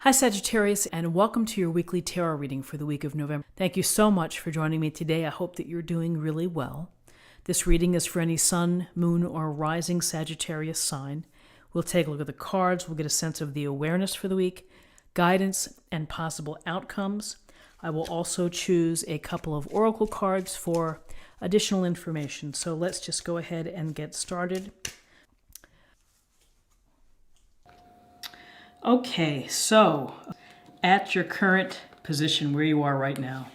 Hi Sagittarius, and welcome to your weekly tarot reading for the week of November. Thank you so much for joining me today. I hope that you're doing really well. This reading is for any sun, moon, or rising Sagittarius sign. We'll take a look at the cards, we'll get a sense of the awareness for the week, guidance, and possible outcomes. I will also choose a couple of oracle cards for additional information. So let's just go ahead and get started. Okay, so at your current position where you are right now,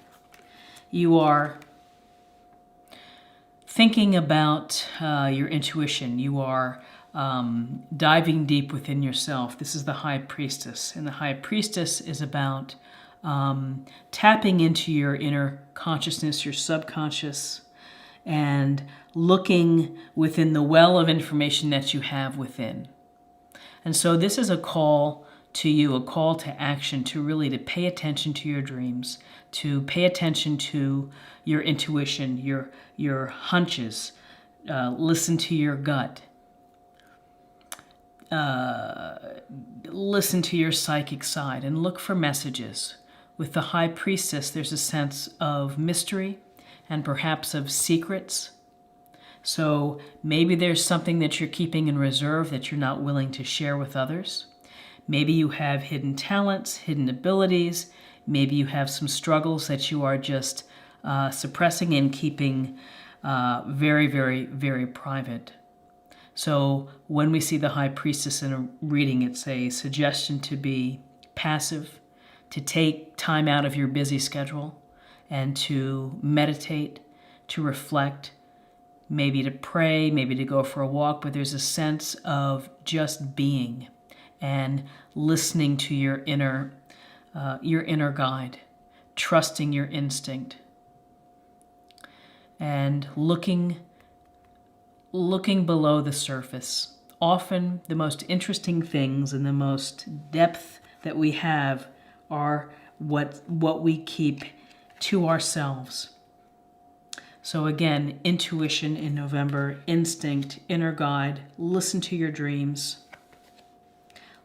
you are thinking about your intuition. You are diving deep within yourself. This is the High Priestess, and the High Priestess is about tapping into your inner consciousness, your subconscious, and looking within the well of information that you have within. And so this is a call to you, a call to action, to pay attention to your dreams, to pay attention to your intuition, your hunches, listen to your gut, listen to your psychic side, and look for messages. With the High Priestess, there's a sense of mystery and perhaps of secrets. So maybe there's something that you're keeping in reserve that you're not willing to share with others. Maybe you have hidden talents, hidden abilities. Maybe you have some struggles that you are just suppressing and keeping very, very, very private. So when we see the High Priestess in a reading, it's a suggestion to be passive, to take time out of your busy schedule and to meditate, to reflect, maybe to pray, maybe to go for a walk, but there's a sense of just being and listening to your inner guide, trusting your instinct, and looking below the surface. Often the most interesting things and the most depth that we have are what we keep to ourselves. So again, intuition in November, instinct, inner guide, listen to your dreams,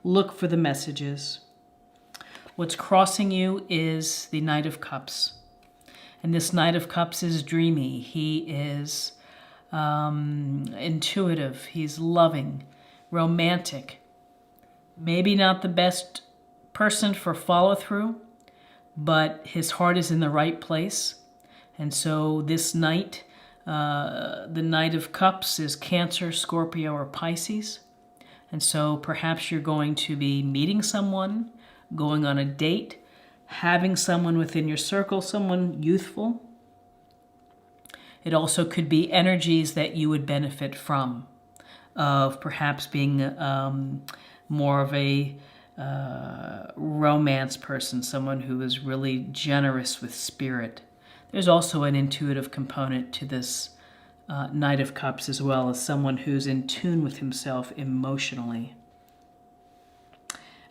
look for the messages. What's crossing you is the Knight of Cups. And this Knight of Cups is dreamy. He is intuitive. He's loving, romantic. Maybe not the best person for follow-through, but his heart is in the right place. And so this Knight, the Knight of Cups, is Cancer, Scorpio, or Pisces. And so perhaps you're going to be meeting someone, going on a date, having someone within your circle, someone youthful. It also could be energies that you would benefit from, of perhaps being more of a romance person, someone who is really generous with spirit. There's also an intuitive component to this Knight of Cups, as well as someone who's in tune with himself emotionally.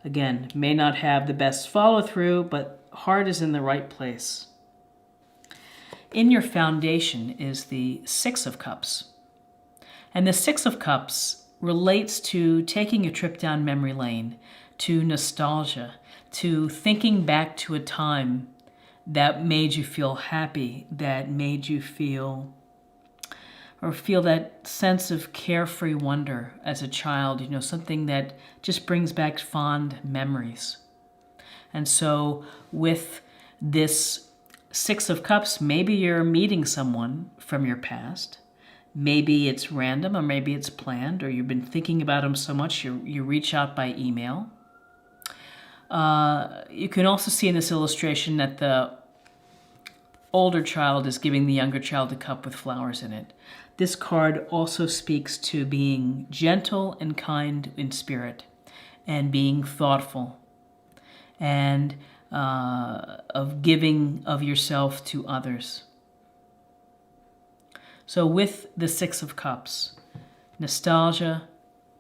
Again, may not have the best follow-through, but heart is in the right place. In your foundation is the Six of Cups. And the Six of Cups relates to taking a trip down memory lane, to nostalgia, to thinking back to a time that made you feel happy, that made you feel that sense of carefree wonder as a child, something that just brings back fond memories. And so with this Six of Cups, maybe you're meeting someone from your past. Maybe it's random, or maybe it's planned, or you've been thinking about them so much you reach out by email. You can also see in this illustration that the older child is giving the younger child a cup with flowers in it. This card also speaks to being gentle and kind in spirit, and being thoughtful, and of giving of yourself to others. So with the Six of Cups, nostalgia,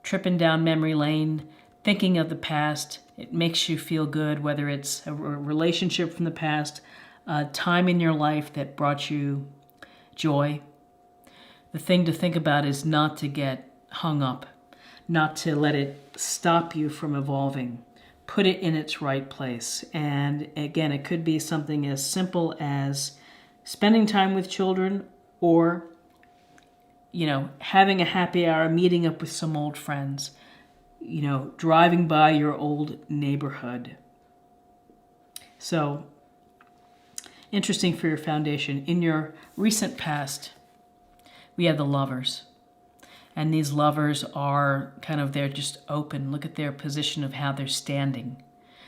tripping down memory lane, thinking of the past, it makes you feel good, whether it's a relationship from the past, a time in your life that brought you joy. The thing to think about is not to get hung up, not to let it stop you from evolving, put it in its right place. And again, it could be something as simple as spending time with children, or, you know, having a happy hour, meeting up with some old friends, you know, driving by your old neighborhood. So, interesting for your foundation. In your recent past, we have the Lovers. And these Lovers are kind of, they're just open. Look at their position of how they're standing.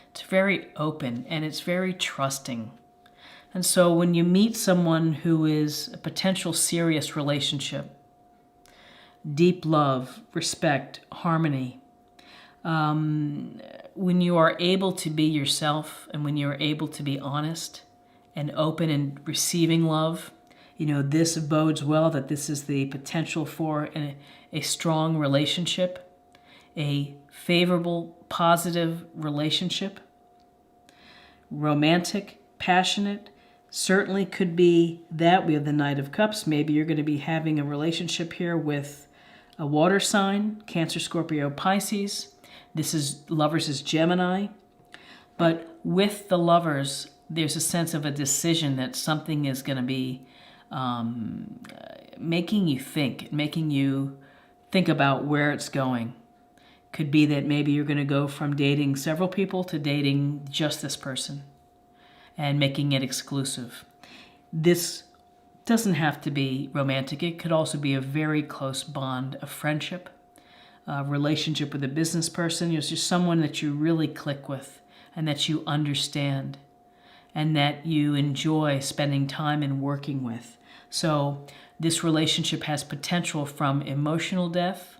It's very open and it's very trusting. And so when you meet someone who is a potential serious relationship, deep love, respect, harmony, when you are able to be yourself and when you're able to be honest and open and receiving love, you know, this bodes well that this is the potential for a strong relationship, a favorable, positive relationship, romantic, passionate. Certainly could be that. We have the Knight of Cups. Maybe you're going to be having a relationship here with a water sign, Cancer, Scorpio, Pisces. This is Lovers is Gemini. But with the Lovers, there's a sense of a decision that something is going to be making you think about where it's going. Could be that maybe you're going to go from dating several people to dating just this person and making it exclusive. This doesn't have to be romantic. It could also be a very close bond of friendship, a relationship with a business person. It's just someone that you really click with and that you understand and that you enjoy spending time and working with. So this relationship has potential from emotional depth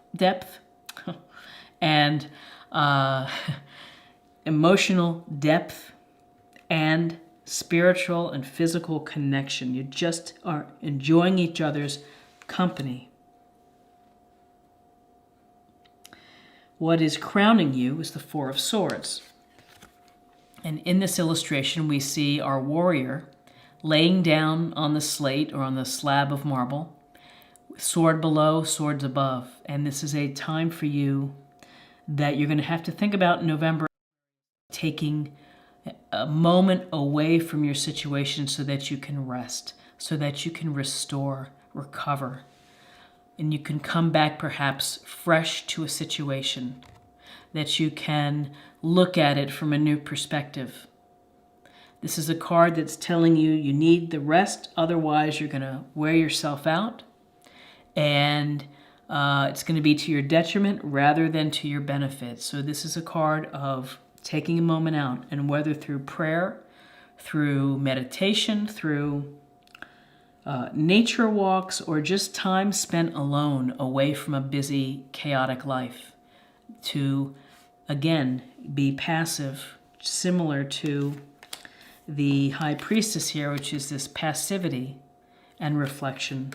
and emotional depth and spiritual and physical connection. You just are enjoying each other's company. What is crowning you is the Four of Swords. And in this illustration, we see our warrior laying down on the slate or on the slab of marble, sword below, swords above. And this is a time for you that you're going to have to think about in November, taking a moment away from your situation so that you can rest, so that you can restore, recover, and you can come back perhaps fresh to a situation, that you can look at it from a new perspective. This is a card that's telling you you need the rest, otherwise you're going to wear yourself out, and it's going to be to your detriment rather than to your benefit. So this is a card of taking a moment out, and whether through prayer, through meditation, through nature walks, or just time spent alone away from a busy, chaotic life, to, again, be passive, similar to the High Priestess here, which is this passivity and reflection.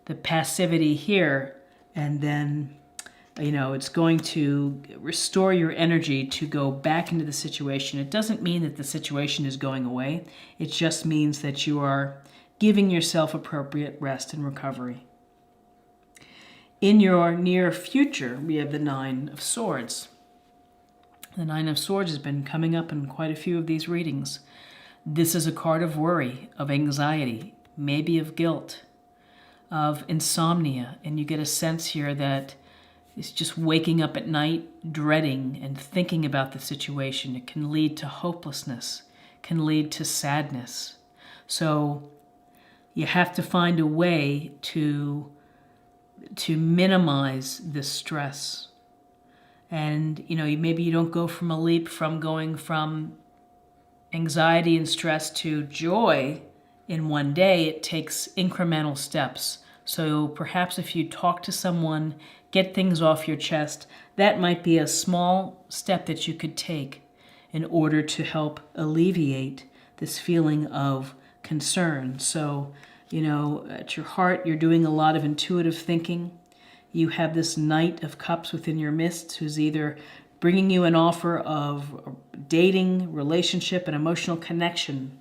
The passivity here, and then, you know, it's going to restore your energy to go back into the situation. It doesn't mean that the situation is going away. It just means that you are giving yourself appropriate rest and recovery. In your near future, we have the Nine of Swords. The Nine of Swords has been coming up in quite a few of these readings. This is a card of worry, of anxiety, maybe of guilt, of insomnia. And you get a sense here that it's just waking up at night, dreading and thinking about the situation. It can lead to hopelessness, can lead to sadness. So you have to find a way to minimize this stress. And, you know, maybe you don't go from a leap from going from anxiety and stress to joy in one day. It takes incremental steps. So perhaps if you talk to someone, get things off your chest, that might be a small step that you could take in order to help alleviate this feeling of concern. So, you know, at your heart, you're doing a lot of intuitive thinking. You have this Knight of Cups within your midst who's either bringing you an offer of dating, relationship, and emotional connection.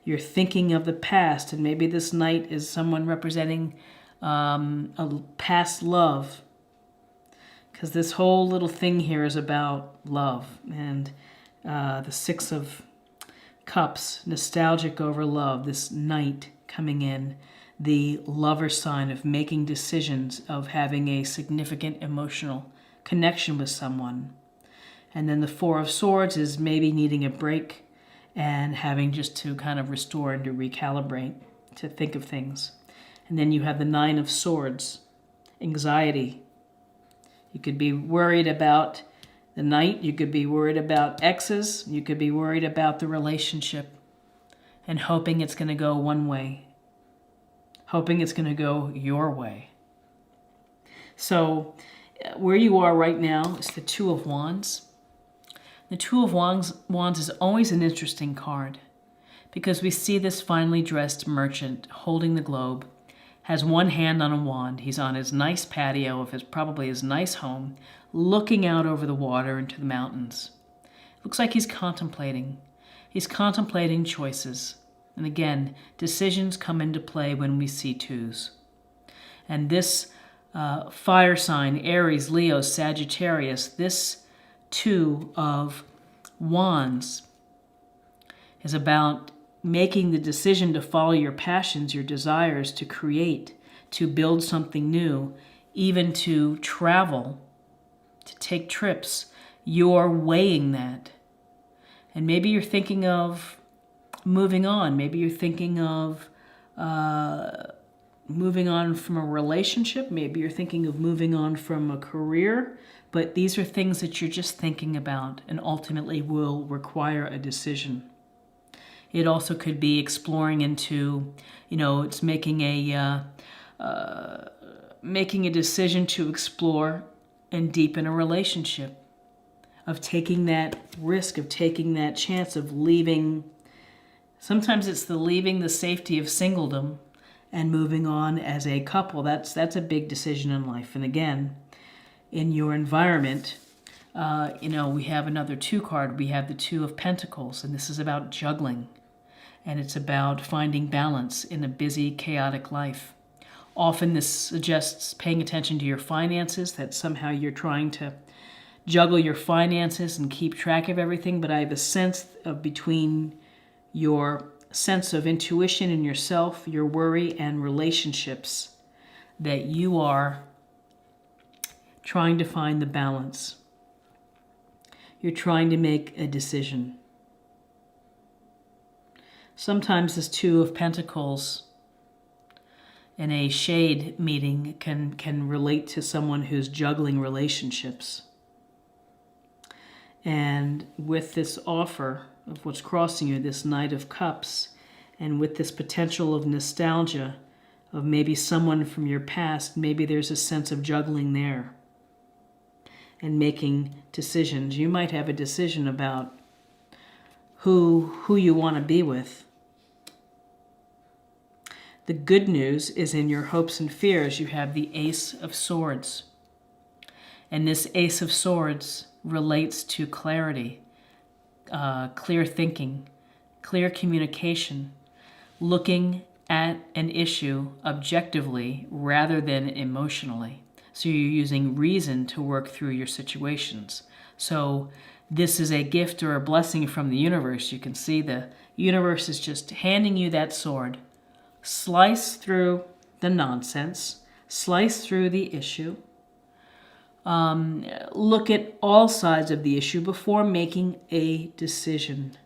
You're thinking of the past, and maybe this Knight is someone representing a past love. because this whole little thing here is about love. And the Six of Cups, nostalgic over love, this Knight coming in, the lover sign of making decisions, of having a significant emotional connection with someone. And then the Four of Swords is maybe needing a break and having just to kind of restore and to recalibrate, to think of things. And then you have the Nine of Swords, anxiety. You could be worried about the Knight, you could be worried about exes, you could be worried about the relationship and hoping it's going to go one way, hoping it's going to go your way. So where you are right now is the Two of Wands. The Two of Wands is always an interesting card because we see this finely dressed merchant holding the globe, has one hand on a wand. He's on his nice patio of probably his nice home, looking out over the water into the mountains. Looks like he's contemplating. He's contemplating choices. And again, decisions come into play when we see twos. And this fire sign, Aries, Leo, Sagittarius, this Two of Wands is about making the decision to follow your passions, your desires, to create, to build something new, even to travel, to take trips. You're weighing that. And maybe you're thinking of moving on. Maybe you're thinking of moving on from a relationship. Maybe you're thinking of moving on from a career. But these are things that you're just thinking about and ultimately will require a decision. It also could be exploring into, it's making a decision to explore and deepen a relationship, of taking that risk, of taking that chance, of leaving. Sometimes it's leaving the safety of singledom and moving on as a couple. That's a big decision in life. And again, in your environment, we have another two card. We have the Two of Pentacles, and this is about juggling. And it's about finding balance in a busy, chaotic life. Often this suggests paying attention to your finances, that somehow you're trying to juggle your finances and keep track of everything. But I have a sense of between your sense of intuition in yourself, your worry, and relationships, that you are trying to find the balance. You're trying to make a decision. Sometimes this Two of Pentacles in a shade meeting can relate to someone who's juggling relationships. And with this offer of what's crossing you, this Knight of Cups, and with this potential of nostalgia of maybe someone from your past, maybe there's a sense of juggling there and making decisions. You might have a decision about who you want to be with. The good news is in your hopes and fears, you have the Ace of Swords. And this Ace of Swords relates to clarity, clear thinking, clear communication, looking at an issue objectively rather than emotionally. So you're using reason to work through your situations. So this is a gift or a blessing from the universe. You can see the universe is just handing you that sword. Slice through the nonsense, slice through the issue, look at all sides of the issue before making a decision.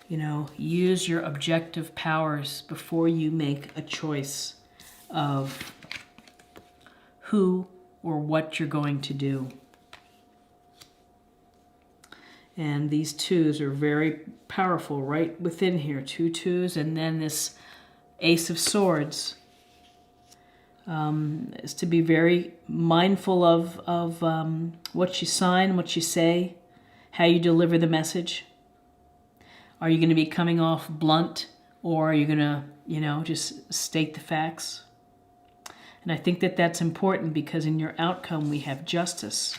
Use your objective powers before you make a choice of who or what you're going to do. And these twos are very powerful right within here. Two twos, and then this Ace of Swords is to be very mindful of what you sign, what you say, how you deliver the message. Are you going to be coming off blunt, or are you going to, just state the facts? And I think that that's important because in your outcome we have Justice.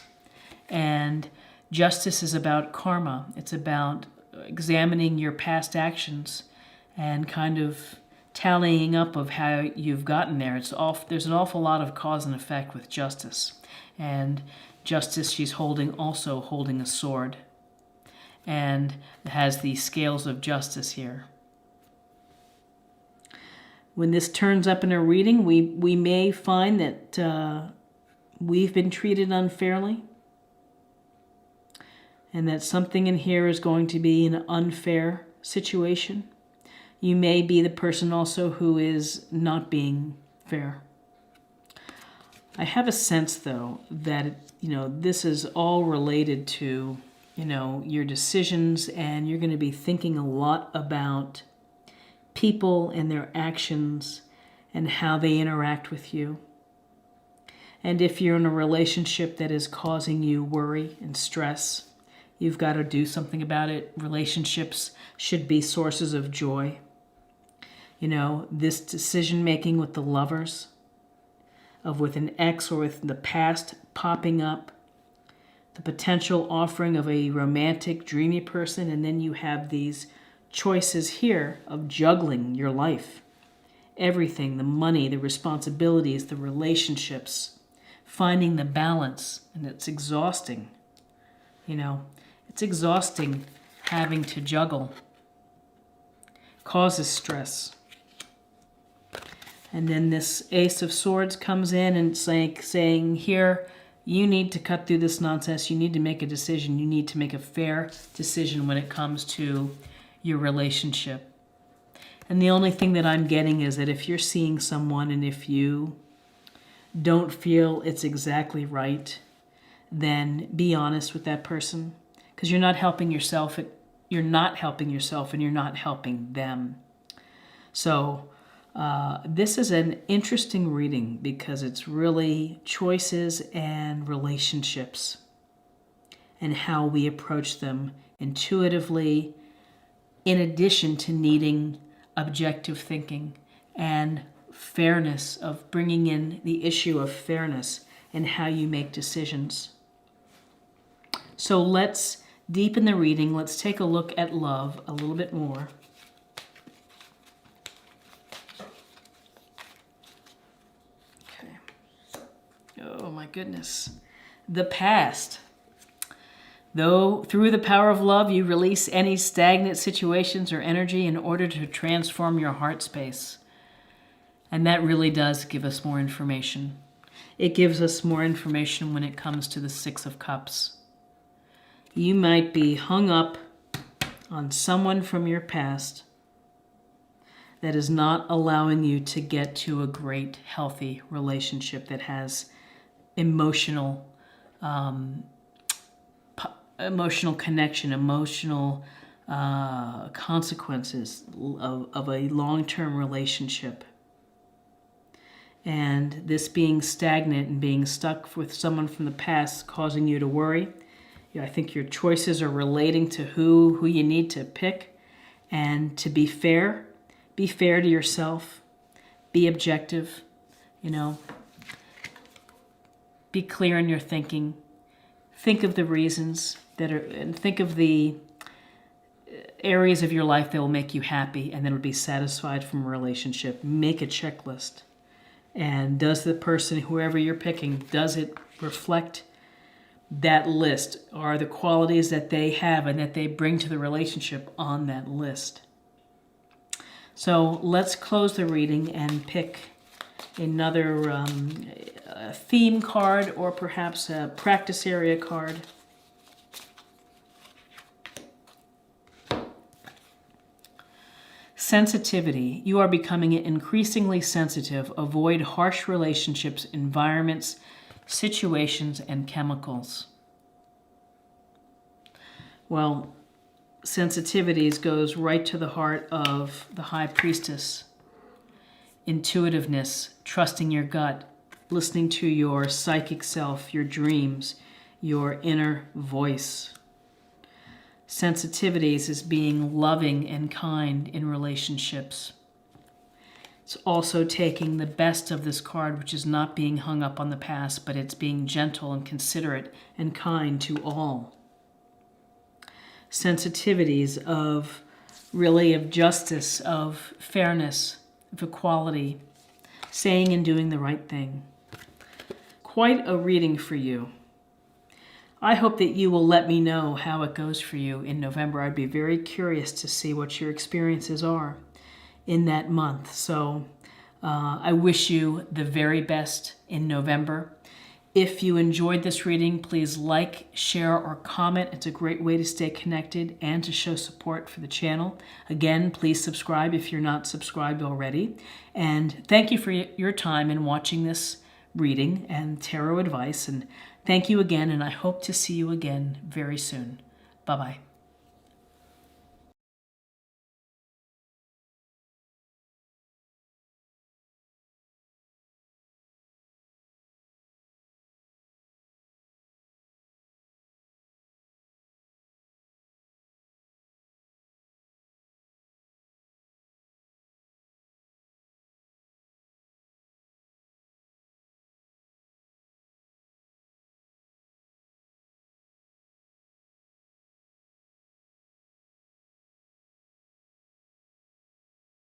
And justice is about karma. It's about examining your past actions and kind of tallying up of how you've gotten there. There's an awful lot of cause and effect with justice. And Justice, she's also holding a sword, and has the scales of justice here. When this turns up in a reading, we may find that we've been treated unfairly, and that something in here is going to be an unfair situation. You may be the person also who is not being fair. I have a sense, though, that, this is all related to, your decisions, and you're going to be thinking a lot about people and their actions and how they interact with you. And if you're in a relationship that is causing you worry and stress, you've got to do something about it. Relationships should be sources of joy. This decision making with the lovers, with an ex or with the past popping up, the potential offering of a romantic, dreamy person, and then you have these choices here of juggling your life. Everything, the money, the responsibilities, the relationships, finding the balance, and it's exhausting. It's exhausting having to juggle. Causes stress. And then this Ace of Swords comes in and it's like saying, here, you need to cut through this nonsense. You need to make a decision. You need to make a fair decision when it comes to your relationship. And the only thing that I'm getting is that if you're seeing someone and if you don't feel it's exactly right, then be honest with that person, because you're not helping yourself. You're not helping yourself, and you're not helping them. So this is an interesting reading because it's really choices and relationships and how we approach them intuitively, in addition to needing objective thinking and fairness, of bringing in the issue of fairness and how you make decisions. So let's deepen the reading. Let's take a look at love a little bit more. Okay. Oh my goodness. The past. Though through the power of love, you release any stagnant situations or energy in order to transform your heart space. And that really does give us more information. It gives us more information when it comes to the Six of Cups. You might be hung up on someone from your past that is not allowing you to get to a great, healthy relationship that has emotional connection, emotional consequences of a long-term relationship. And this being stagnant and being stuck with someone from the past causing you to worry. I think your choices are relating to who you need to pick, and to be fair. Be fair to yourself. Be objective. Be clear in your thinking. Think of the reasons and think of the areas of your life that will make you happy and that will be satisfied from a relationship. Make a checklist. And does the person, whoever you're picking, does it reflect that list? Are the qualities that they have and that they bring to the relationship on that list? So let's close the reading and pick another theme card, or perhaps a practice area card. Sensitivity. You are becoming increasingly sensitive. Avoid harsh relationships, environments, situations, and chemicals. Well, sensitivities goes right to the heart of the High Priestess. Intuitiveness, trusting your gut, listening to your psychic self, your dreams, your inner voice. Sensitivities is being loving and kind in relationships. It's also taking the best of this card, which is not being hung up on the past, but it's being gentle and considerate and kind to all. Sensitivities of justice, of fairness, of equality, saying and doing the right thing. Quite a reading for you. I hope that you will let me know how it goes for you in November. I'd be very curious to see what your experiences are in that month. So I wish you the very best in November. If you enjoyed this reading, please like, share, or comment. It's a great way to stay connected and to show support for the channel. Again, please subscribe if you're not subscribed already. And thank you for your time in watching this reading and tarot advice. And thank you again, and I hope to see you again very soon. Bye-bye.